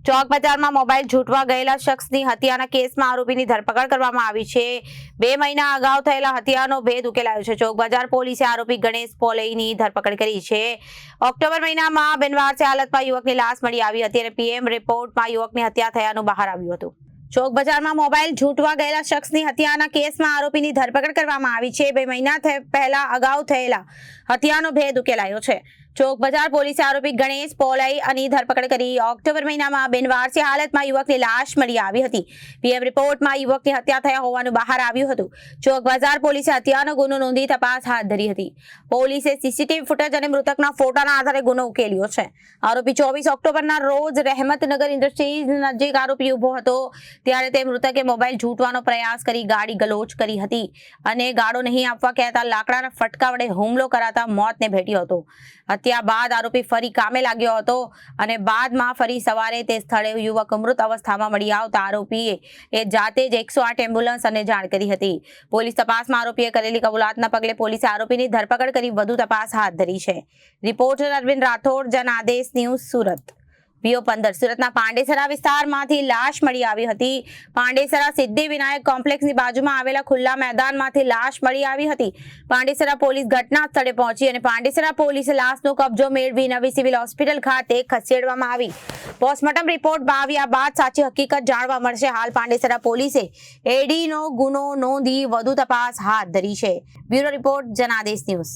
ચોક બજારમાં મોબાઈલ ઝૂંટવા ગયેલા શખ્સની હત્યાના કેસમાં આરોપીની ધરપકડ કરવામાં આવી છે। 2 મહિના અગાઉ થયેલા હત્યાનો ભેદ ઉકેલાયો છે। ચોક બજાર પોલીસે આરોપી ગણેશ પોલઈની ધરપકડ કરી છે। ઓક્ટોબર મહિનામાં બિનવારસી હાલતમાં યુવકની લાશ મળી આવી હતી અને પીએમ રિપોર્ટમાં યુવકની હત્યા થયાનું બહાર આવ્યું હતું। ચોક બજારમાં મોબાઈલ ઝૂંટવા ગયેલા શખ્સની હત્યાના કેસમાં આરોપીની ધરપકડ કરવામાં આવી છે। 2 મહિના પહેલા અગાઉ થયેલા હત્યાનો ભેદ ઉકેલાયો છે। ચોક બજાર પોલીસે આરોપી ગણેશ પોલઈની ધરપકડ કરી। ઓક્ટોબર મહિનામાં બિનવારસી હાલતમાં યુવકની લાશ મળી આવી હતી। પીએમ રિપોર્ટમાં યુવકની હત્યા થયા હોવાનું બહાર આવ્યું હતું। ચોક બજાર પોલીસે હત્યાનો ગુનો નોંધી તપાસ હાથ ધરી હતી। પોલીસે સીસીટીવી ફૂટેજ અને મૃતકના ફોટાના આધારે ગુનો ઉકેલ્યો છે। આરોપી 24 ઓક્ટોબરના રોજ રહેમતનગર ઇન્ડસ્ટ્રીઝ નજીક આરોપી ઊભો હતો ત્યારે તે મૃતકે મોબાઈલ ઝૂંટવાનો પ્રયાસ કરી ગાડી ગલોચ કરી હતી અને ગાળો નહીં આપવા કહેતા લાકડાના ફટકા વડે હુમલો કરાતા મોતને ભેટ્યો હતો। હત્યા બાદ આરોપી ફરી કામે લાગ્યો હતો અને બાદમાં ફરી સવારે તે સ્થળે યુવક મૃત અવસ્થામાં મળી આવતા આરોપીએ જાતે જ 108 એમ્બ્યુલન્સ અને જાણ કરી હતી। પોલીસ તપાસમાં આરોપીએ કરેલી કબૂલાતના પગલે પોલીસે આરોપીની ધરપકડ કરી વધુ તપાસ હાથ ધરી છે। Reporter Arvind Rathod, Janadesh news, Surat. PO15 સુરતના પાંડેસરા વિસ્તારમાંથી લાશ મળી આવી હતી। પાંડેસરા સિદ્ધિવિનાયક કોમ્પ્લેક્સની બાજુમાં આવેલા ખુલ્લા મેદાનમાંથી લાશ મળી આવી હતી। પાંડેસરા પોલીસ ઘટના સ્થળે પહોંચી અને પાંડેસરા પોલીસે લાશનો કબજો મેળવી નવી સિવિલ હોસ્પિટલ ખાતે ખસેડવામાં આવી। પોસ્ટમોર્ટમ રિપોર્ટ આવ્યા બાદ સાચી હકીકત જાણવા મળશે। હાલ પાંડેસરા પોલીસે એડીનો ગુનો નોંધી વધુ તપાસ હાથ ધરી છે। Bureau report, Janadesh news.